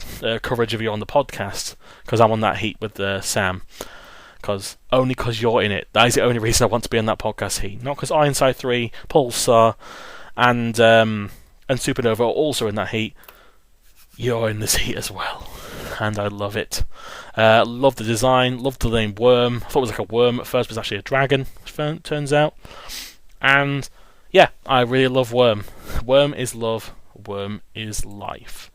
coverage of you on the podcast, because I'm on that heat with Sam. Only because you're in it. That is the only reason I want to be on that podcast heat. Not because Ironside 3, Pulsar, and Supernova are also in that heat. You're in this heat as well, and I love it. Love the design, love the name Wyrm. I thought it was like a worm at first, but it's actually a dragon, turns out. And yeah, I really love Wyrm. Wyrm is love, Wyrm is life.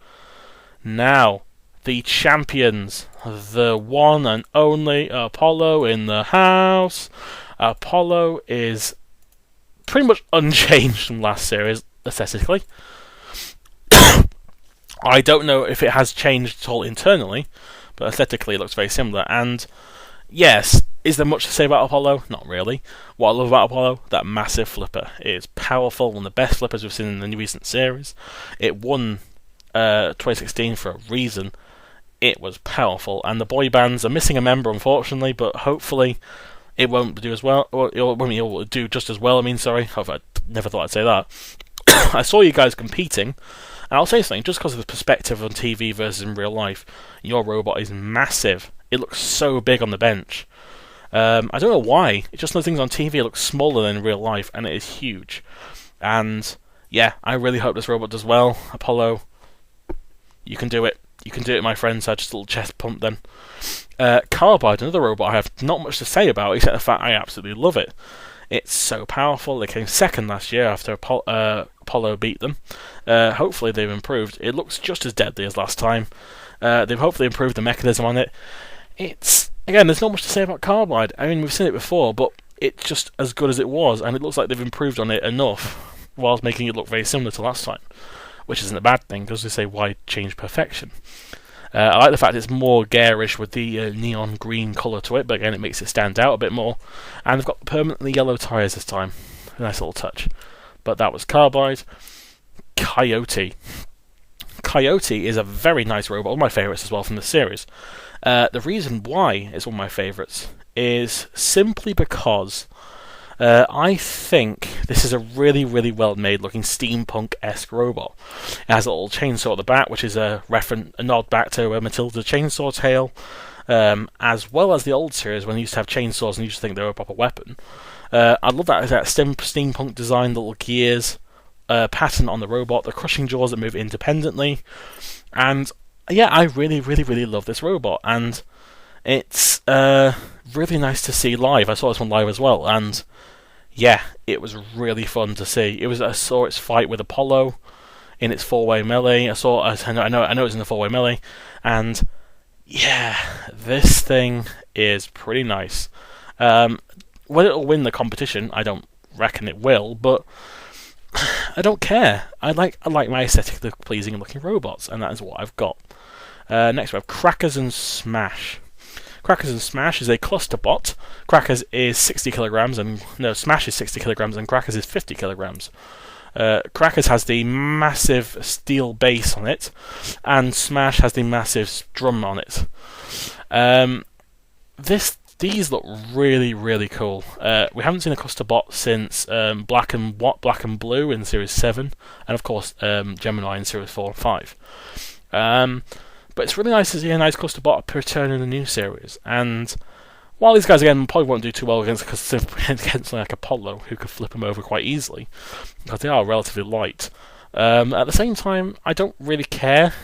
Now, the champions, the one and only Apollo in the house. Apollo is pretty much unchanged from last series, aesthetically. I don't know if it has changed at all internally, but aesthetically it looks very similar. And yes, is there much to say about Apollo? Not really. What I love about Apollo, that massive flipper. It is powerful, one of the best flippers we've seen in the recent series. It won 2016 for a reason. It was powerful, and the boy bands are missing a member, unfortunately, but hopefully it won't do as well, or it will do just as well. I never thought I'd say that. I saw you guys competing, and I'll say something, just because of the perspective on TV versus in real life, your robot is massive. It looks so big on the bench. I don't know why. It's just those things on TV look smaller than in real life, and it is huge. And yeah, I really hope this robot does well. Apollo, you can do it. You can do it, my friend. So just a little chest pump then. Carbide, another robot I have not much to say about, except the fact I absolutely love it. It's so powerful. They came second last year after Apollo beat them. Hopefully they've improved. It looks just as deadly as last time. They've hopefully improved the mechanism on it. It's, again, there's not much to say about Carbide. I mean, we've seen it before, but it's just as good as it was, and it looks like they've improved on it enough, whilst making it look very similar to last time, which isn't a bad thing, because they say, why change perfection? I like the fact it's more garish with the neon green colour to it, but again, it makes it stand out a bit more. And they've got permanently yellow tyres this time. A nice little touch. But that was Carbide. Coyote. Coyote is a very nice robot, one of my favourites as well from the series. The reason why it's one of my favourites is simply because I think this is a really, really well-made looking steampunk-esque robot. It has a little chainsaw at the back, which is a nod back to Matilda's chainsaw tail, as well as the old series when they used to have chainsaws and used to think they were a proper weapon. I love that steampunk design, the little gears, pattern on the robot, the crushing jaws that move independently, and yeah, I really, really, really love this robot, and it's really nice to see live. I saw this one live as well, and yeah, it was really fun to see. I saw its fight with Apollo in its 4-way melee. I know it's in the 4-way melee, and yeah, this thing is pretty nice. Whether it'll win the competition, I don't reckon it will, but I don't care. I like my aesthetically pleasing looking robots, and that is what I've got. Next we have Crackers and Smash. Crackers and Smash is a cluster bot. Crackers is 60 kilograms, Smash is 60 kilograms, and Crackers is 50 kilograms. Crackers has the massive steel base on it, and Smash has the massive drum on it. These look really, really cool. We haven't seen a cluster bot since Black and Blue in Series 7, and of course Gemini in Series 4 and 5. But it's really nice to see a nice cluster bot return in the new series. And while these guys again probably won't do too well against something like Apollo, who could flip them over quite easily, because they are relatively light. At the same time, I don't really care,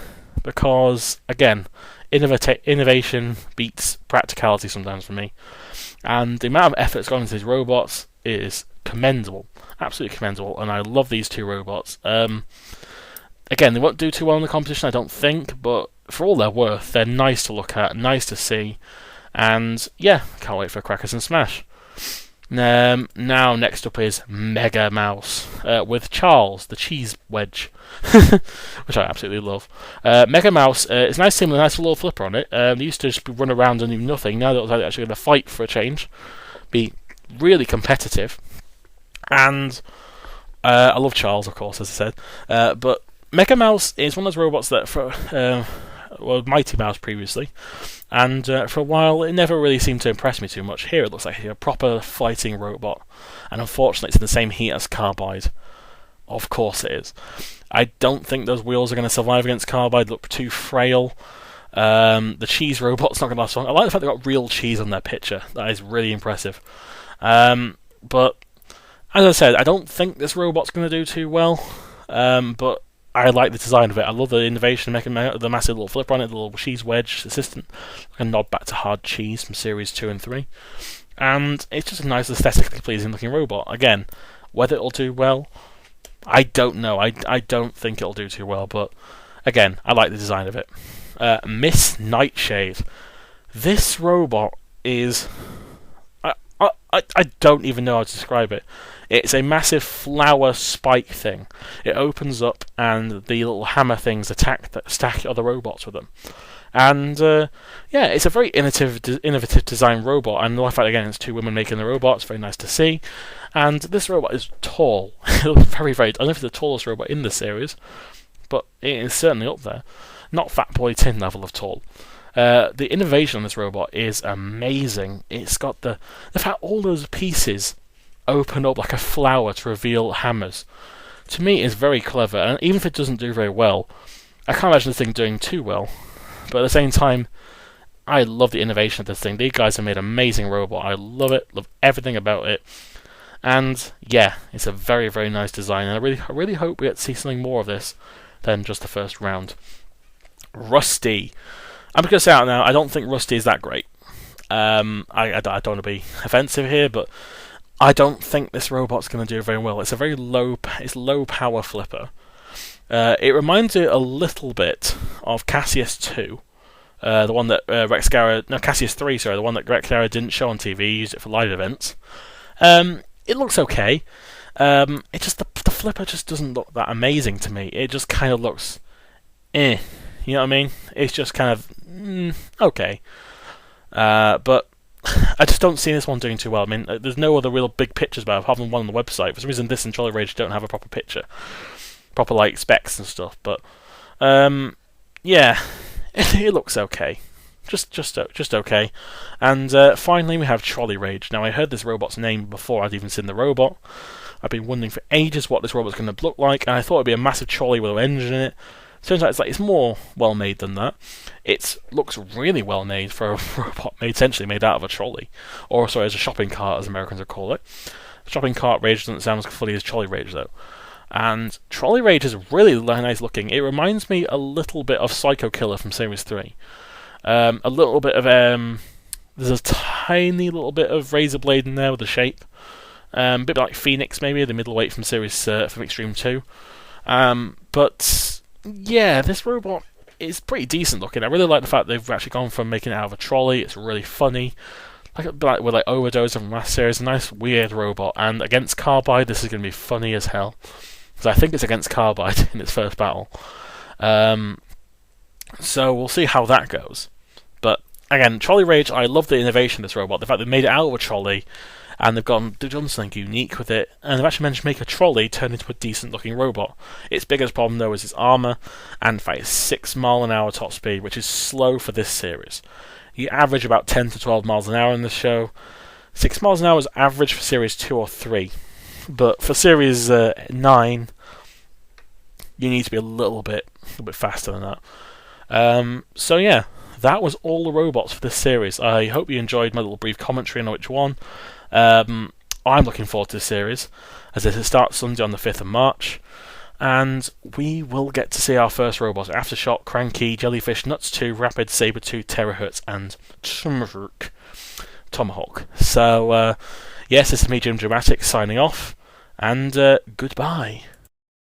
because again, innovation beats practicality sometimes for me. And the amount of effort that's gone into these robots is commendable, absolutely commendable. And I love these two robots. Again, they won't do too well in the competition, I don't think, but for all they're worth, they're nice to look at, nice to see, and yeah, can't wait for Crackers and Smash. Now, next up is Mega Mouse, with Charles, the cheese wedge, which I absolutely love. Mega Mouse is nice to see with a nice little flipper on it. They used to just run around and do nothing. Now they're actually going to fight for a change, be really competitive, and I love Charles, of course, as I said, but Mega Mouse is one of those robots that, Mighty Mouse previously, and for a while it never really seemed to impress me too much. Here it looks like a proper fighting robot, and unfortunately it's in the same heat as Carbide. Of course it is. I don't think those wheels are going to survive against Carbide, look too frail. The cheese robot's not going to last long. I like the fact they've got real cheese on their picture, that is really impressive. But, as I said, I don't think this robot's going to do too well, but I like the design of it. I love the innovation, making the massive little flipper on it, the little cheese wedge assistant, like a nod back to Hard Cheese from Series 2 and 3. And it's just a nice, aesthetically pleasing looking robot. Again, whether it'll do well, I don't know. I don't think it'll do too well, but again, I like the design of it. Miss Nightshade. This robot is... I don't even know how to describe it. It's a massive flower spike thing. It opens up and the little hammer things stack other robots with them. And yeah, it's a very innovative design robot. And the fact again, it's two women making the robot. It's very nice to see. And this robot is tall. very, very. I don't know if it's the tallest robot in the series, but it is certainly up there. Not Fat Boy Tin level of tall. The innovation on this robot is amazing. It's got the fact all those pieces open up like a flower to reveal hammers. To me, is very clever, and even if it doesn't do very well, I can't imagine this thing doing too well. But at the same time, I love the innovation of this thing. These guys have made an amazing robot. I love it, love everything about it. And yeah, it's a very, very nice design, and I really hope we get to see something more of this than just the first round. Rusty. I'm going to say out now, I don't think Rusty is that great. I don't want to be offensive here, but I don't think this robot's going to do very well. It's a very low power flipper. It reminds me a little bit of Cassius 2, the one that Cassius 3, sorry, the one that Rex Gara didn't show on TV, used it for live events. It looks okay. It just the flipper just doesn't look that amazing to me. It just kind of looks, You know what I mean? It's just kind of okay. But I just don't see this one doing too well. I mean, there's no other real big pictures about it, apart from one on the website. For some reason, this and Charley Rage don't have a proper picture, proper like specs and stuff. But yeah, it looks okay. Just okay. And finally, we have Charley Rage. Now, I heard this robot's name before I'd even seen the robot. I've been wondering for ages what this robot's going to look like, and I thought it'd be a massive Charley with an engine in it. Turns out it's more well made than that. It looks really well made for a robot essentially made out of a trolley, or sorry, as a shopping cart, as Americans would call it. Shopping cart Rage doesn't sound as funny as Charley Rage though. And Charley Rage is really nice looking. It reminds me a little bit of Psycho Killer from Series 3. A little bit of there's a tiny little bit of razor blade in there with the shape. A bit like Phoenix maybe, the middleweight from from Extreme 2. But yeah, this robot is pretty decent looking. I really like the fact they've actually gone from making it out of a trolley. It's really funny. With Overdose from last series, a nice weird robot. And against Carbide, this is going to be funny as hell. Because I think it's against Carbide in its first battle. So we'll see how that goes. But again, Charley Rage, I love the innovation of this robot. The fact they made it out of a trolley, and they've done something unique with it, and they've actually managed to make a trolley turn into a decent-looking robot. Its biggest problem, though, is its armour, and in fact, it's 6 mile an hour top speed, which is slow for this series. You average about 10 to 12 miles an hour in this show. 6 miles an hour is average for Series 2 or 3, but for Series 9, you need to be a little bit faster than that. So yeah, that was all the robots for this series. I hope you enjoyed my little brief commentary on which one. I'm looking forward to this series, as it starts Sunday on the 5th of March, and we will get to see our first robots: Aftershock, Cranky, Jellyfish, Nuts 2, Rapid, Sabretooth, Terahertz, and Tomahawk. So, yes, this is me, Jimjamatic, signing off, and goodbye.